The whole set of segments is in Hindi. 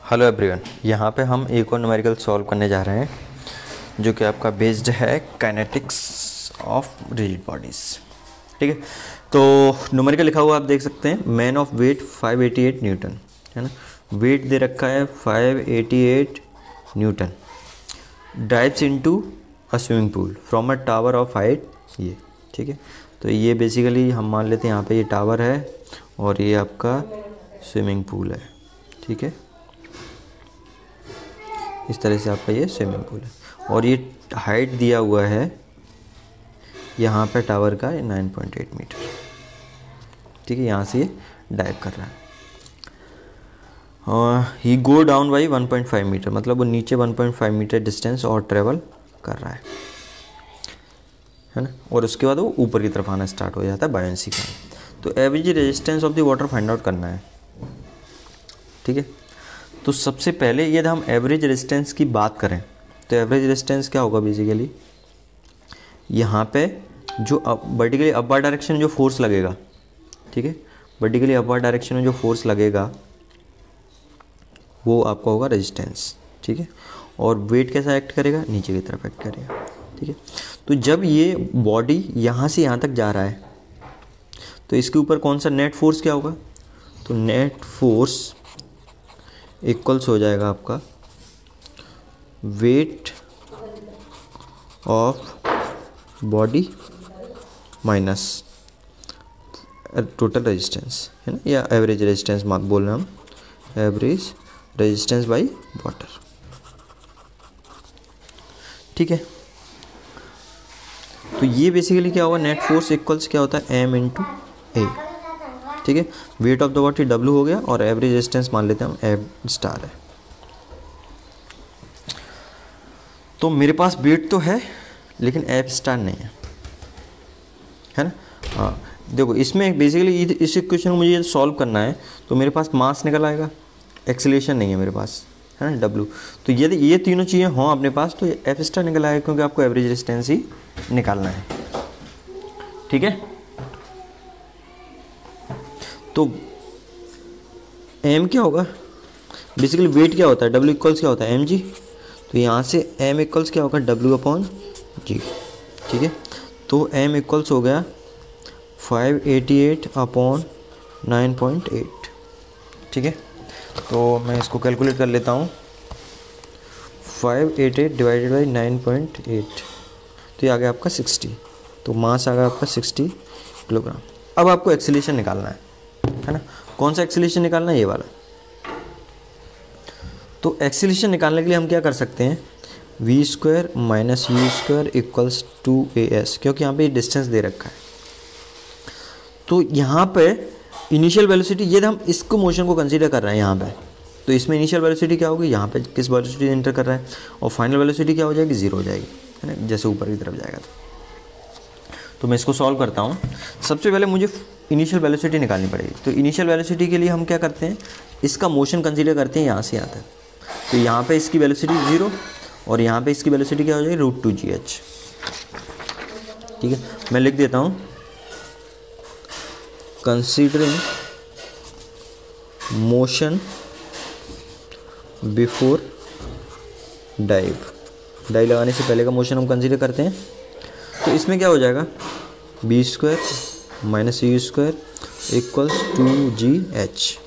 हेलो एवरीवन, यहाँ पे हम एक और न्यूमेरिकल सॉल्व करने जा रहे हैं जो कि आपका बेस्ड है काइनेटिक्स ऑफ रिजिड बॉडीज़। ठीक है, तो न्यूमेरिकल लिखा हुआ आप देख सकते हैं। मैन ऑफ वेट 588 न्यूटन, है ना। वेट दे रखा है 588 Newton, drives into a swimming pool from a tower of height ये। ठीक है, तो ये बेसिकली हम मान लेते हैं यहाँ पे ये टावर है और ये आपका स्विमिंग पूल है। ठीक है, इस तरह से आपका ये स्विमिंग पूल है और ये हाइट दिया हुआ है यहाँ पे टावर का 9.8 मीटर। ठीक है, यहाँ से ये डाइव कर रहा है और ही गो डाउन बाई 1.5 मीटर, मतलब वो नीचे 1.5 मीटर डिस्टेंस और ट्रेवल कर रहा है ना। और उसके बाद वो ऊपर की तरफ आना स्टार्ट हो जाता है बायंसी का। तो average resistance of the water find out करना है। ठीक है, तो सबसे पहले यदि हम एवरेज रेजिस्टेंस की बात करें तो एवरेज रेजिस्टेंस क्या होगा बेसिकली, यहाँ पे जो वर्टिकली अपवर्ड डायरेक्शन में जो फोर्स लगेगा, ठीक है, वर्टिकली अपवर्ड डायरेक्शन में जो फोर्स लगेगा वो आपका होगा रेजिस्टेंस। ठीक है, और वेट कैसा एक्ट करेगा, नीचे की तरफ एक्ट करेगा। ठीक है, तो जब ये बॉडी यहाँ से यहाँ तक जा रहा है तो इसके ऊपर कौन सा नेट फोर्स क्या होगा, तो नेट फोर्स इक्वल्स हो जाएगा आपका weight of body minus total resistance, है ना, या एवरेज रेजिस्टेंस बोल रहे हैं हम, एवरेज रेजिस्टेंस बाय वाटर। ठीक है, तो ये बेसिकली क्या होगा, नेट फोर्स इक्वल्स क्या होता है m इंटू ए। ठीक है, weight of the body W हो गया और एवरेज रेजिस्टेंस मान लेते हैं हम एफ स्टार है। तो मेरे पास वेट तो है लेकिन एफ स्टार नहीं है ना। हाँ, देखो इसमें बेसिकली इस इक्वेशन को मुझे सॉल्व करना है तो मेरे पास मास निकल आएगा, एक्सेलरेशन नहीं है मेरे पास, है ना, W। तो यदि ये तीनों चीज़ें हों अपने पास तो एफ स्टार निकल आएगा क्योंकि आपको एवरेज रेजिस्टेंस ही निकालना है। ठीक है, तो m क्या होगा, बेसिकली वेट क्या होता है, W इक्वल्स क्या होता है mg। तो यहाँ से m इक्वल्स क्या होगा, W अपॉन g। ठीक है, तो m इक्वल्स हो गया 588 अपॉन 9.8। ठीक है, तो मैं इसको कैलकुलेट कर लेता हूँ। 588 डिवाइडेड बाई 9.8, तो ये आ गया आपका 60। तो मास आ गया आपका 60 किलोग्राम। अब आपको एक्सीलरेशन निकालना है ना। कौन सा एक्सीलरेशन निकालना है, ये वाला। तो एक्सीलरेशन निकालने के लिए हम क्या कर सकते हैं, v square minus you square equals 2as, क्योंकि यहाँ पे डिस्टेंस दे रखा है। तो यहाँ पे इनिशियल वेलोसिटी, ये हम इसको मोशन को कंसीडर कर रहे हैं यहाँ पे, तो इसमें इनिशियल वेलोसिटी क्या होगी, यहाँ पे किस वेलोसिटी एंटर कर रहा है, और फाइनल वेलोसिटी क्या हो जाएगी, 0 हो जाएगी, है ना, जैसे ऊपर की तरफ जाएगा। तो मैं इसको सॉल्व करता हूँ। सबसे पहले मुझे इनिशियल वेलोसिटी निकालनी पड़ेगी। तो इनिशियल वेलोसिटी के लिए हम क्या करते हैं, इसका मोशन कंसीडर करते हैं यहाँ से यहाँ तक। तो यहाँ पे इसकी वेलोसिटी 0 और यहाँ पे इसकी वेलोसिटी क्या हो जाएगी, √2gh। ठीक है, मैं लिख देता हूँ, considering motion before dive, dive लगाने से पहले का मोशन हम कंसीडर करते हैं। तो इसमें क्या हो जाएगा, b square minus you square equals 2gh।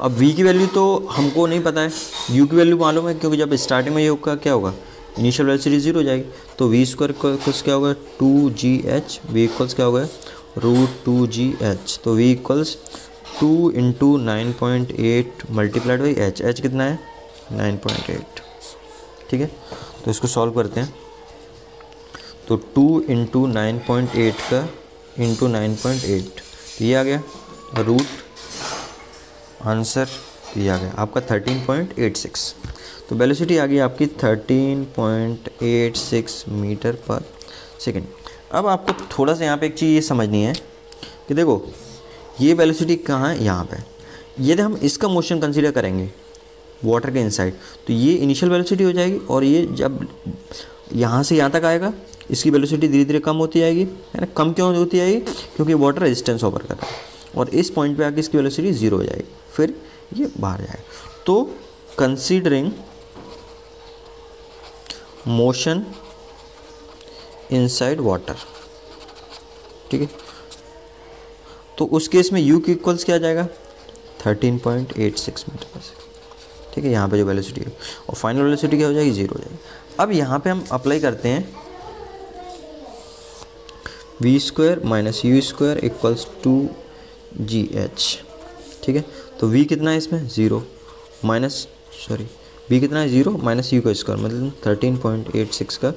अब v की वैल्यू तो हमको नहीं पता है, u की वैल्यू मालूम है, क्योंकि जब स्टार्टिंग में ये होगा क्या होगा, इनिशियल वेलोसिटी 0 हो जाएगी। तो v स्क्वायर इक्वल्स क्या होगा, 2gh, v इक्वल्स क्या होगा, √2gh। तो v equals 2 into 9.8 multiplied by h, h कितना है, 9.8। ठीक है, तो इसको सॉल्व करते हैं। तो 2 इंटू 9.8 का इंटू 9.8, तो ये आ गया रूट आंसर, तो ये आ गया आपका 13.86। तो वेलोसिटी आ गई आपकी 13.86 मीटर पर सेकेंड। अब आपको थोड़ा सा यहाँ पे एक चीज़ ये समझनी है कि देखो ये वेलोसिटी कहाँ है, यहाँ पे। यदि हम इसका मोशन कंसीडर करेंगे वाटर के इनसाइड तो ये इनिशियल वेलोसिटी हो जाएगी, और ये जब यहाँ से यहाँ तक आएगा इसकी वेलोसिटी धीरे धीरे कम होती जाएगी, है ना। कम क्यों होती जाएगी, क्योंकि वाटर रेजिस्टेंस ओवर कर रहा है, और इस पॉइंट पे आके इसकी वेलोसिटी 0 हो जाएगी। फिर ये बाहर जाएगा। तो कंसीडरिंग मोशन इनसाइड वाटर, ठीक है, तो उस केस में u की इक्वल्स क्या आ जाएगा 13.86 मीटर पर सेकेंड, ठीक है। यहाँ पे जो वेलोसिटी है और फाइनल वेलोसिटी क्या हो जाएगी 0 हो जाएगी। अब यहाँ पे हम अप्लाई करते हैं v² minus u² equals 2gh, ठीक है। तो v कितना है इसमें 0 माइनस v कितना है 0 माइनस u का स्क्वायर मतलब 13.86 का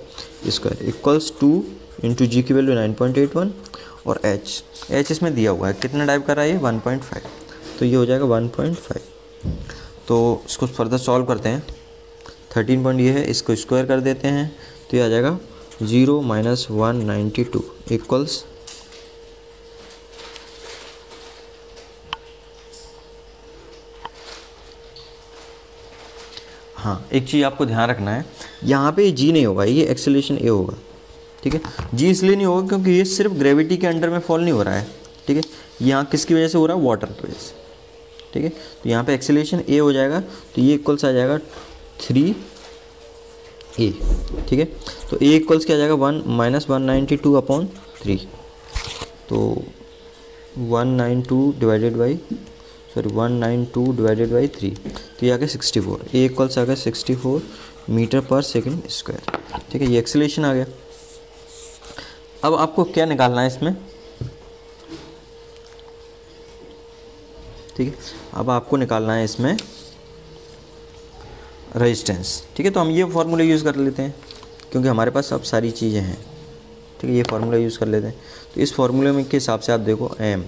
स्क्वायर इक्वल्स 2 इंटू जी की वैल्यू 9.81 और h इसमें दिया हुआ है कितना टाइप कर रहा है ये 1.5, तो ये हो जाएगा 1.5। तो इसको फर्दर सॉल्व करते हैं। 13 पॉइंट ये है, इसको स्क्वायर कर देते हैं तो ये आ जाएगा 0 माइनस 192 इक्वल्स हाँ, एक चीज़ आपको ध्यान रखना है, यहाँ पे जी नहीं होगा, ये एक्सेलरेशन ए होगा, ठीक है। जी इसलिए नहीं होगा क्योंकि ये सिर्फ ग्रेविटी के अंडर में फॉल नहीं हो रहा है, ठीक है। यहाँ किसकी वजह से हो रहा है, वाटर की वजह से, ठीक है। तो यहाँ पे एक्सेलरेशन ए हो जाएगा, तो ये इक्वल्स आ जाएगा 3a, ठीक है। तो a इक्वल्स क्या आ जाएगा 1 माइनस 192 अपॉन 3, तो 192 डिवाइडेड बाई 3, तो ये आ गया 64। a इक्वल्स आ गया 64 मीटर पर सेकेंड स्क्वायर, ठीक है। ये एक्सेलरेशन आ गया। अब आपको क्या निकालना है इसमें, ठीक है। अब आपको निकालना है इसमें रेजिस्टेंस, ठीक है। तो हम ये फार्मूला यूज़ कर लेते हैं क्योंकि हमारे पास अब सारी चीज़ें हैं, ठीक है। ये फार्मूला यूज़ कर लेते हैं। तो इस फार्मूले में के हिसाब से आप देखो m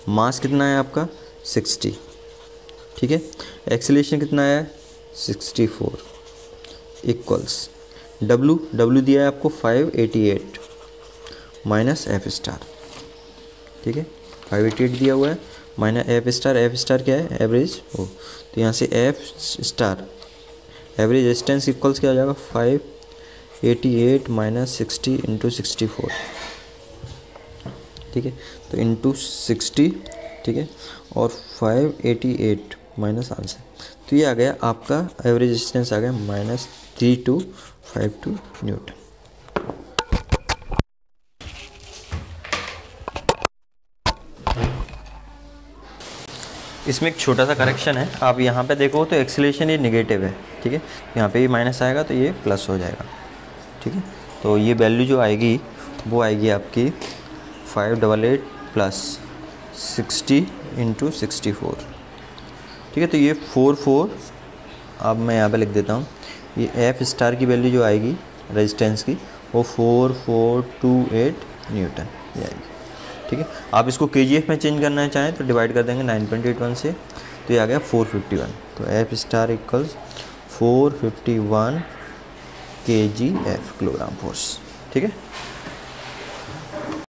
मास कितना है आपका 60, ठीक है। एक्सेलरेशन कितना है 64 इक्वल्स w दिया है आपको 588 माइनस f², ठीक है। 588 दिया हुआ है माइनस f² क्या है एवरेज ओ, तो यहाँ से f* एवरेज रेजिस्टेंस इक्वल्स क्या हो जाएगा 588 माइनस 60 इंटू 64, ठीक है। तो इंटू 60, ठीक है, और 588 माइनस आंसर, तो ये आ गया आपका एवरेज रेजिस्टेंस आ गया माइनस 3252 न्यूटन। इसमें एक छोटा सा करेक्शन है, आप यहाँ पे देखो तो एक्सेलरेशन ये नेगेटिव है, ठीक है। यहाँ पे ये माइनस आएगा तो ये प्लस हो जाएगा, ठीक है। तो ये वैल्यू जो आएगी वो आएगी आपकी 588 प्लस 60 इंटू 64, ठीक है। तो ये 44, अब मैं यहाँ पे लिख देता हूँ, ये f* की वैल्यू जो आएगी रेजिस्टेंस की वो 4428 न्यूटन ये आएगी, ठीक है। आप इसको kgf में चेंज करना चाहें तो डिवाइड कर देंगे 9.81 से, तो ये आ गया 451। तो f* equals 451 kgf kilogram force, ठीक है।